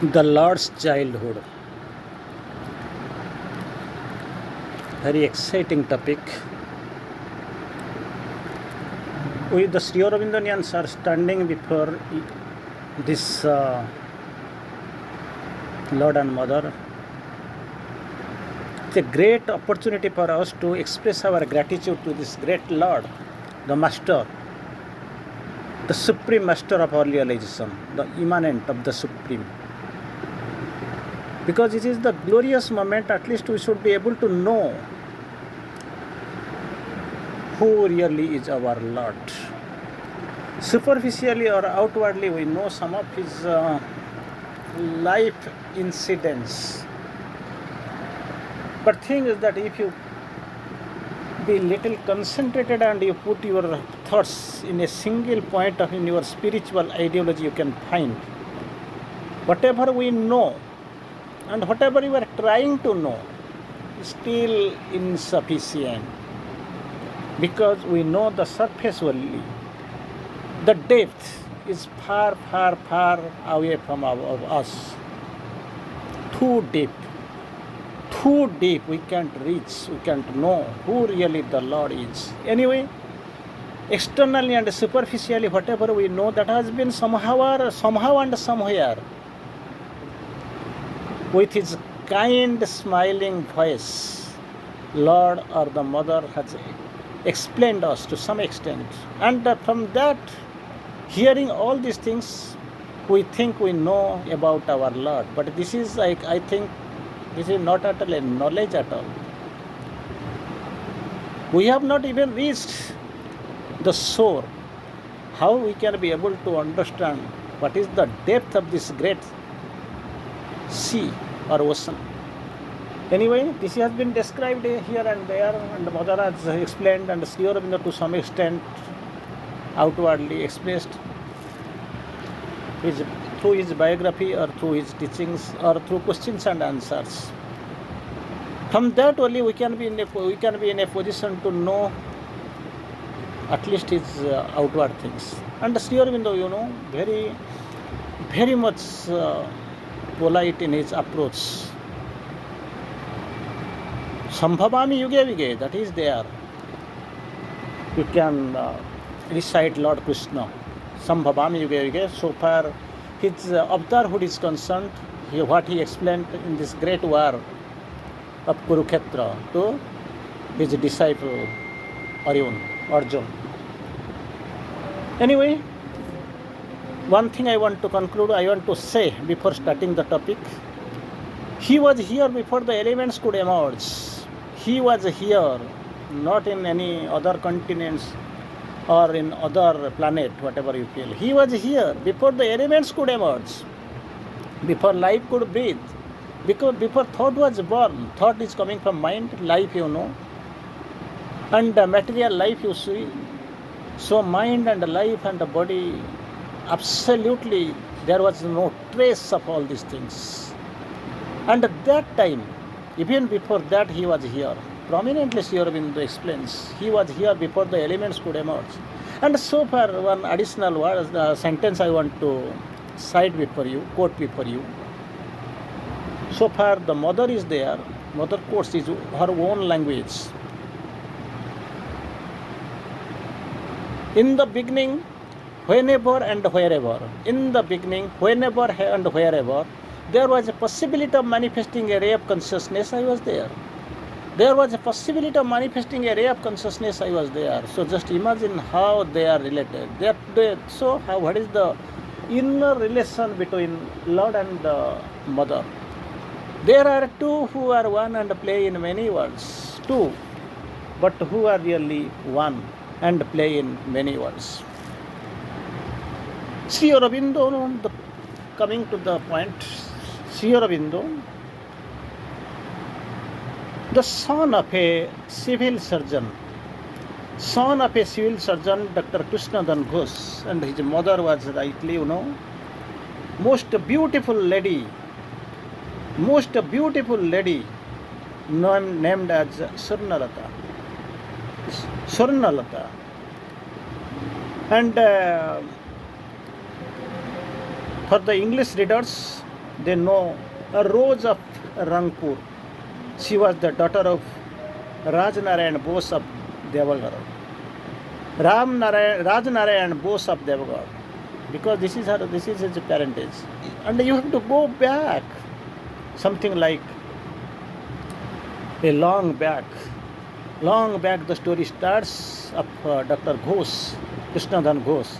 The Lord's childhood. Very exciting topic. With the Sri Aurobindonians are standing before this Lord and Mother. It's a great opportunity for us to express our gratitude to this great Lord, the Master, the Supreme Master of our realization, the immanent of the Supreme. Because it is the glorious moment, at least we should be able to know who really is our Lord. Superficially or outwardly, we know some of his life incidents. But thing is that if you be little concentrated and you put your thoughts in a single point of in your spiritual ideology, you can find whatever we know and whatever you are trying to know is still insufficient, because we know the surface only. The depth is far, far, far away from us. Too deep. Too deep. We can't reach, we can't know who really the Lord is. Anyway, externally and superficially, whatever we know, that has been somehow and somewhere, with his kind smiling voice, Lord or the Mother has explained us to some extent. And from that, hearing all these things, we think we know about our Lord. But this is, like, I think, this is not at all a knowledge at all. We have not even reached the shore. How we can be able to understand what is the depth of this great sea or ocean? Anyway, this has been described here and there, and the Mother has explained, and Sri Aurobindo to some extent outwardly expressed through his biography or through his teachings or through questions and answers. From that only we can be in a position to know at least his outward things. And Sri Aurobindo, very, very much polite in his approach. Sambhavami yuge vige, that is there. You can recite Lord Krishna. Sambhavami yuge vige. So far his avatarhood is concerned, what he explained in this great war of Kurukshetra to his disciple Arjun. Anyway, one thing I want to conclude, I want to say before starting the topic. He was here before the elements could emerge. He was here, not in any other continents or in other planet, whatever you feel. He was here before the elements could emerge, before life could breathe, because before thought was born. Thought is coming from mind, life and material life you see. So mind and life and the body, absolutely there was no trace of all these things. And at that time, even before that, he was here. Prominently, Sri Aurobindo explains, he was here before the elements could emerge. And so far, one additional word, sentence I want to cite before you, quote before you. So far, the Mother is there. Mother quotes is her own language. In the beginning, whenever and wherever. In the beginning, whenever and wherever, there was a possibility of manifesting a ray of consciousness, I was there. There was a possibility of manifesting a ray of consciousness, I was there. So just imagine how they are related. What is the inner relation between Lord and the Mother? There are two who are one and play in many worlds. Two, but who are really one and play in many worlds. Sri Aurobindo, coming to the point, Sri Aurobindo, the son of a civil surgeon, Dr. Krishnadan Ghosh, and his mother was rightly, most beautiful lady named as Swarnalata. And for the English readers, they know a Rose of Rangpur. She was the daughter of Rajnarayan Bose of Devagar. Rajnarayan Bose of Devagar. Because this is his parentage. And you have to go back. Something like a long back. Long back the story starts of Dr. Ghosh, Krishnadhan Ghosh.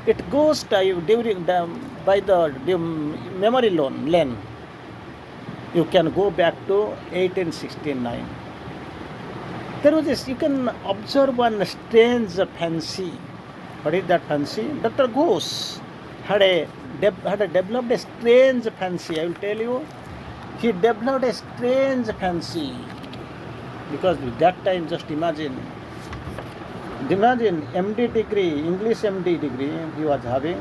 It goes by the memory lane. You can go back to 1869. There was this, you can observe one strange fancy. What is that fancy? Dr. Ghosh had developed a strange fancy. I will tell you, he developed a strange fancy. Because at that time, just imagine MD degree, English MD degree he was having,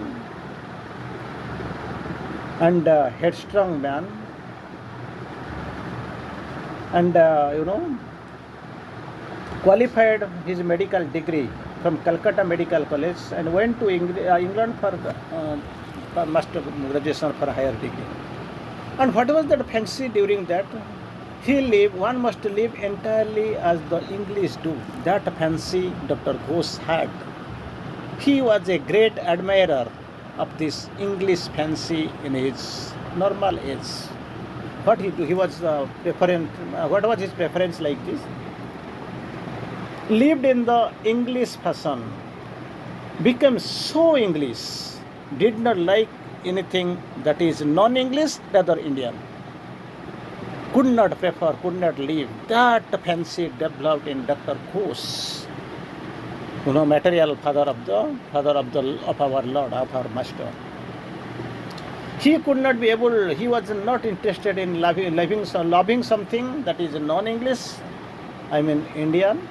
and headstrong man, and qualified his medical degree from Calcutta Medical College and went to England for master graduation for higher degree. And what was that fancy during that? One must live entirely as the English do. That fancy Dr. Ghosh had. He was a great admirer of this English fancy in his normal age. What he do? He was what was his preference like this? Lived in the English fashion, became so English, did not like anything that is non-English, rather Indian. Could not prefer, could not live. That fancy developed in Dr. Ghosh, material father of our Lord, of our Master. He could not be able. He was not interested in loving something that is non-English. I mean Indian.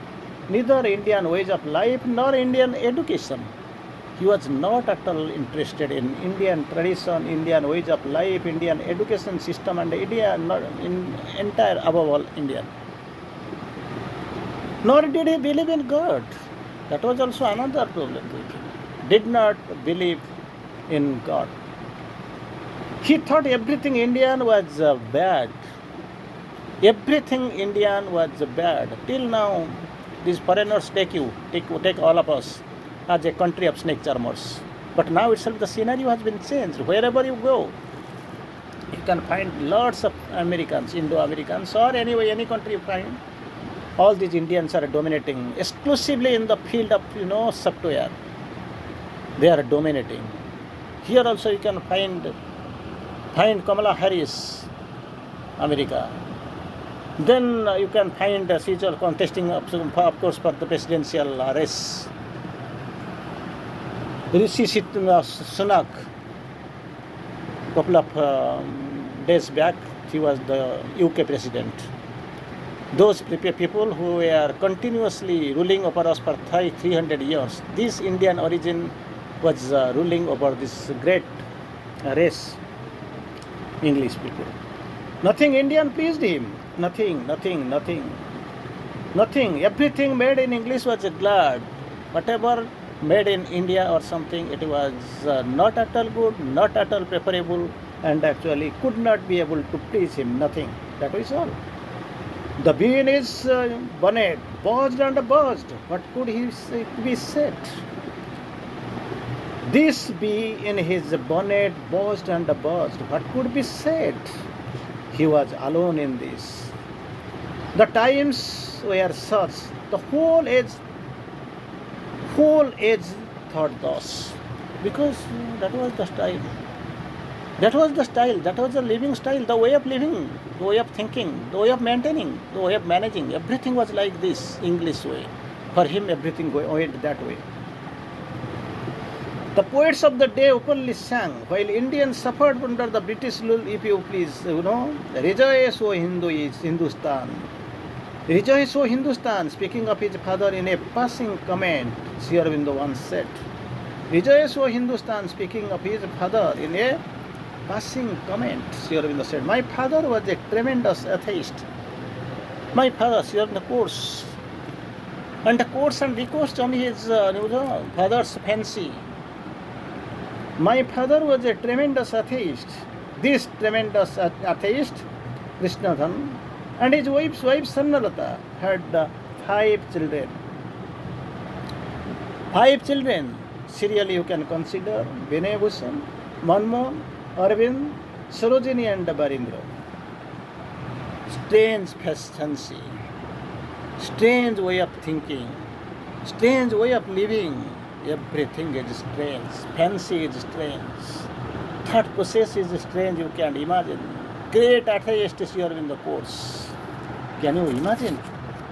Neither Indian ways of life nor Indian education. He was not at all interested in Indian tradition, Indian ways of life, Indian education system, and entire above all Indian. Nor did he believe in God. That was also another problem with him. Did not believe in God. He thought everything Indian was bad. Everything Indian was bad. Till now, these foreigners take all of us as a country of snake charmers. But now itself the scenario has been changed. Wherever you go, you can find lots of Americans, Indo-Americans, or anyway, any country you find. All these Indians are dominating exclusively in the field of software. They are dominating. Here also you can find Kamala Harris, America. Then you can find she's contesting, of course, for the presidential race. Rishi Sunak, couple of days back, he was the UK president. Those people who were continuously ruling over us for 300 years, this Indian origin was ruling over this great race, English people. Nothing Indian pleased him. Nothing. Everything made in English was glad. Whatever made in India or something, it was not at all good, not at all preferable, and actually could not be able to please him. Nothing. That is all. The bee in his bonnet buzzed and buzzed. What could he be said? This bee in his bonnet buzzed and buzzed. What could be said? He was alone in this. The times were such. The whole age thought thus. Because that was the style. That was the living style, the way of living, the way of thinking, the way of maintaining, the way of managing. Everything was like this, English way. For him, everything went that way. The poets of the day openly sang, while Indians suffered under the British rule, if you please, Rejoice, O Hindustan. Rejoice, O Hindustan, speaking of his father in a passing comment, Sri Aurobindo once said. Rejoice, O Hindustan, speaking of his father in a passing comment, Sri Aurobindo said, my father was a tremendous atheist. My father, Sri Aurobindo quotes, and quotes and recourse on his father's fancy. My father was a tremendous atheist, this tremendous atheist, Krishnadhan, and his wife Sannalata had 5 children. 5 children. Serially, you can consider Vinay Bhushan, Manmohan, Arvind, Sarojini, and Barindra. Strange fancy, strange way of thinking, strange way of living. Everything is strange. Fancy is strange. Thought process is strange. You can't imagine. Great atheist is here in the course. Can you imagine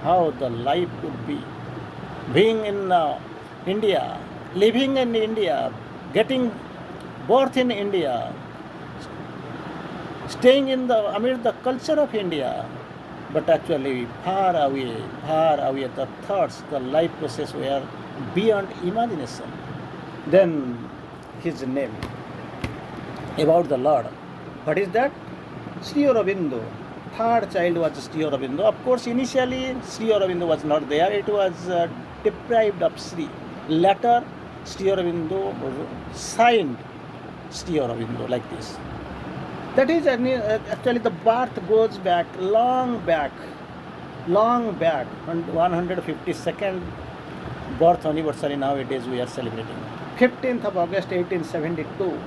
how the life could be? Being in India, living in India, getting birth in India, staying in amid the culture of India, but actually far away the thoughts, the life process were beyond imagination. Then his name about the Lord. What is that? Sri Aurobindo. Third child was Sri Aurobindo. Of course, initially Sri Aurobindo was not there. It was deprived of Sri. Later, Sri Aurobindo signed Sri Aurobindo like this. That is actually the birth goes back, long back, and 152nd birth anniversary nowadays we are celebrating. 15th of August 1872.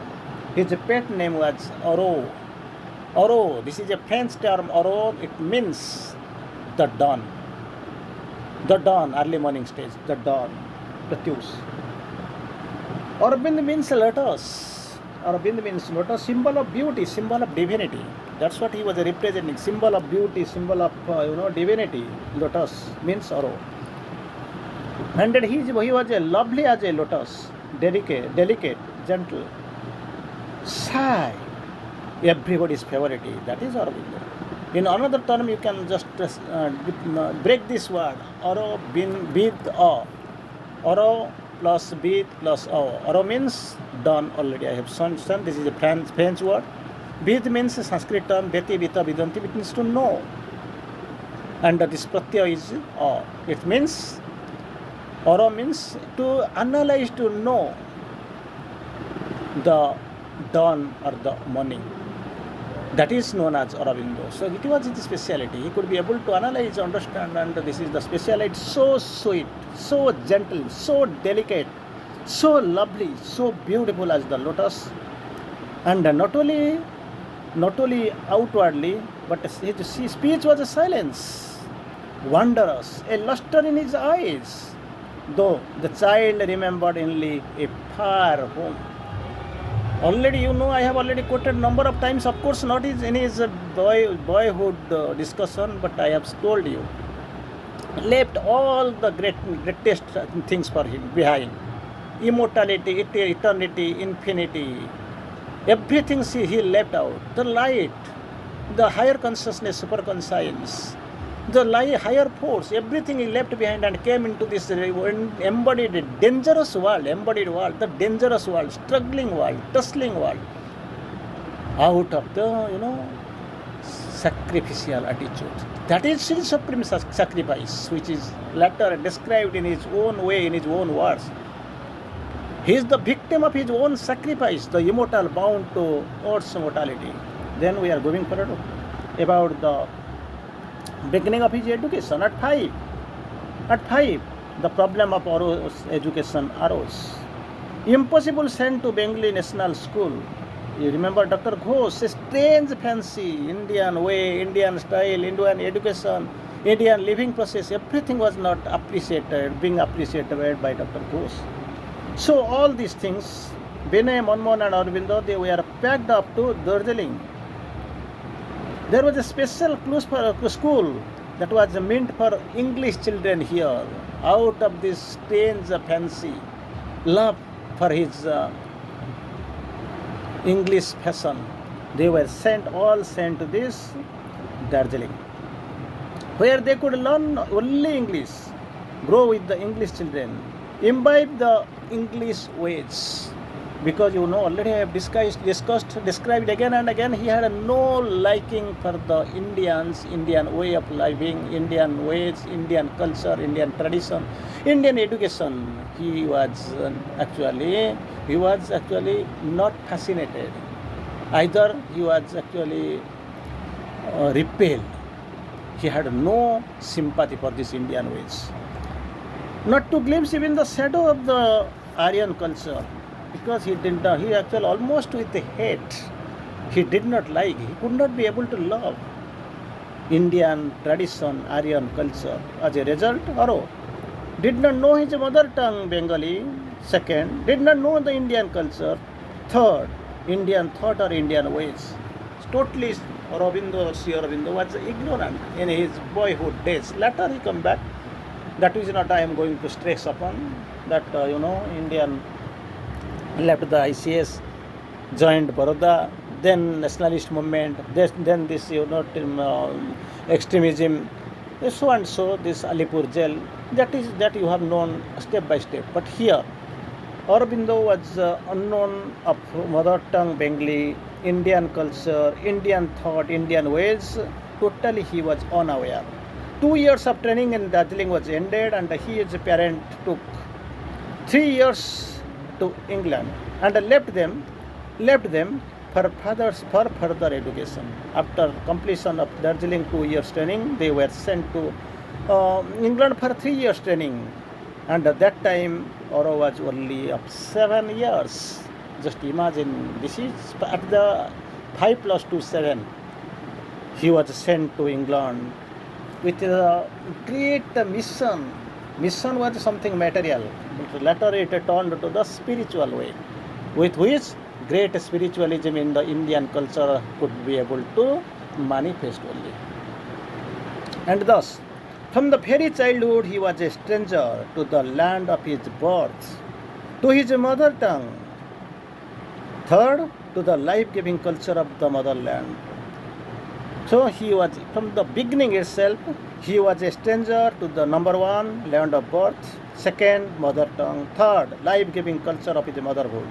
His pet name was Oro. Oro, this is a French term. Oro, it means the dawn. The dawn, early morning stage, the dawn, Pratyus. Aurobind means lotus. Aurobind means lotus, symbol of beauty, symbol of divinity. That's what he was representing, symbol of beauty, symbol of divinity. Lotus means Oro. And he was a lovely as a lotus, delicate, gentle, shy, everybody's favorite. That is Aurobindo. In another term, you can just break this word. Oro bid o. Oro plus bid plus o. Oro means dawn. Already I have shown. This is a French word. Bid means a Sanskrit term. Beti, bita, bidanti. It means to know. And this pratyaya is o. It means, oro means to analyze, to know the dawn or the morning. That is known as Aurobindo. So it was his speciality. He could be able to analyze, understand, and this is the speciality. So sweet, so gentle, so delicate, so lovely, so beautiful as the lotus. And not only outwardly, but his speech was a silence, wondrous, a luster in his eyes. Though the child remembered only a far home. Already, I have already quoted number of times, of course not in his boyhood discussion, but I have told you. Left all the greatest things for him behind. Immortality, eternity, infinity. Everything he left out. The light, the higher consciousness, superconscience, the higher force, everything he left behind and came into this embodied dangerous world, the dangerous world, struggling world, tussling world, out of the, sacrificial attitude. That is his supreme sacrifice, which is later described in his own way, in his own words. He is the victim of his own sacrifice, the immortal bound to earth's mortality. Then we are going forward about the beginning of his education. At 5, the problem of education arose. Impossible sent to Bengali National School. You remember Dr. Ghosh, a strange fancy, Indian way, Indian style, Indian education, Indian living process, everything was not being appreciated by Dr. Ghosh. So all these things, Vinay, Manmohan and Aurobindo, they were packed up to Darjeeling. There was a special school that was meant for English children here. Out of this strange fancy, love for his English fashion, they were all sent to this Darjeeling, where they could learn only English, grow with the English children, imbibe the English ways. Because already I have described again and again, he had no liking for the Indians, Indian way of living, Indian ways, Indian culture, Indian tradition, Indian education. He was actually not fascinated. Either he was actually repelled. He had no sympathy for this Indian ways. Not to glimpse even the shadow of the Aryan culture, because he did not, he actually almost with hate. He did not like, he could not be able to love Indian tradition, Aryan culture. As a result, Aro did not know his mother tongue Bengali. Second, did not know the Indian culture. Third, Indian thought or Indian ways. Totally, Aurobindo, Sri Aurobindo was ignorant in his boyhood days. Later he come back. That is not I am going to stress upon. That Indian left the ICS, joined Baroda, then nationalist movement, then this extremism, so and so, this Alipur jail. That you have known step by step. But here, Aurobindo was unknown of mother tongue Bengali, Indian culture, Indian thought, Indian ways. Totally he was unaware. 2 years of training in Darjeeling was ended, and he as a parent took 3 years to England and left them for further education. After completion of Darjeeling 2 years training, they were sent to England for 3 years training. And at that time, Oro was only of 7 years. Just imagine, this is at the 5 plus 2, 7. He was sent to England with a great mission. Mission was something material, but later it turned to the spiritual way, with which great spiritualism in the Indian culture could be able to manifest only. And thus, from the very childhood, he was a stranger to the land of his birth, to his mother tongue. Third, to the life-giving culture of the motherland. So he was, from the beginning itself, he was a stranger to the number one, land of birth, second, mother tongue, third, life-giving culture of his motherhood.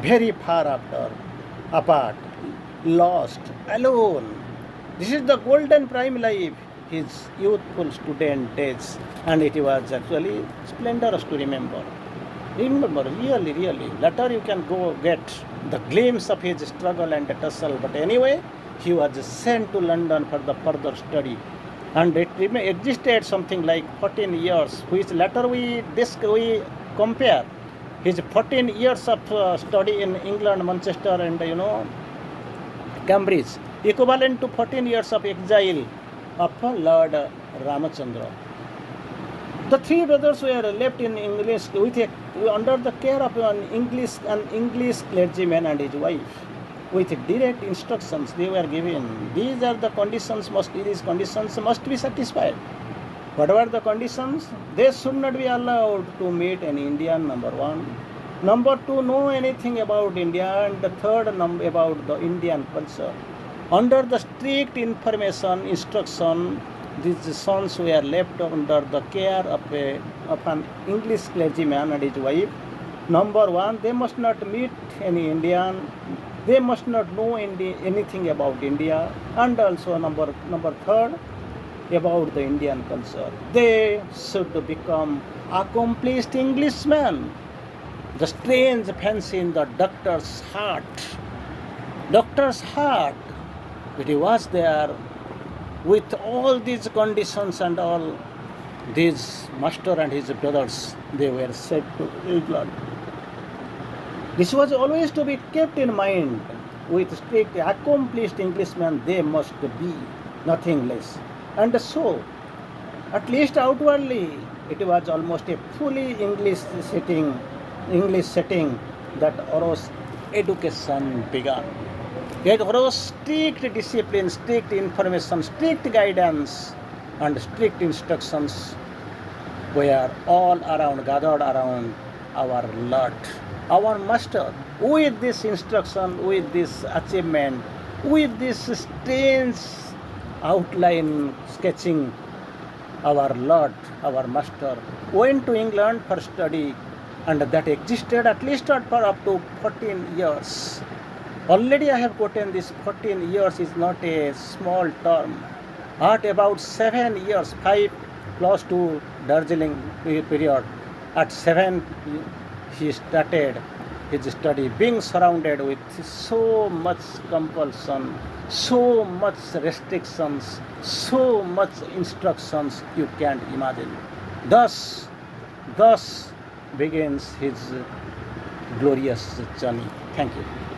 Very far apart, lost, alone. This is the golden prime life, his youthful student days, and it was actually splendorous to remember. Remember, really, really. Later you can go get the glimpse of his struggle and tussle, but anyway, he was sent to London for the further study, and it existed something like 14 years, which later we compare his 14 years of study in England, Manchester, and Cambridge, equivalent to 14 years of exile of Lord Ramachandra. The three brothers were left in English under the care of an English clergyman and his wife. With direct instructions they were given. These are the conditions, these conditions must be satisfied. What were the conditions? They should not be allowed to meet an Indian, number one. Number two, know anything about India. And the third, about the Indian culture. Under the strict instruction, these sons were left under the care of an English clergyman and his wife. Number one, they must not meet any Indian. They must not know anything about India. And also number third, about the Indian culture. They should become accomplished Englishmen. The strange fancy in the doctor's heart. But he was there with all these conditions and all. These master and his brothers, they were sent to England. This was always to be kept in mind. With strict accomplished Englishmen, they must be nothing less. And so, at least outwardly, it was almost a fully English setting that Oro's education began. Yet Oro's strict discipline, strict information, strict guidance, and strict instructions were all around, gathered around our Lord, our Master. With this instruction, with this achievement, with this strange outline sketching, our Lord, our Master, went to England for study, and that existed at least for up to 14 years. Already I have quoted this 14 years is not a small term. At about 7 years, 5 plus 2 Darjeeling period, at 7 he started his study, being surrounded with so much compulsion, so much restrictions, so much instructions you can't imagine. Thus begins his glorious journey. Thank you.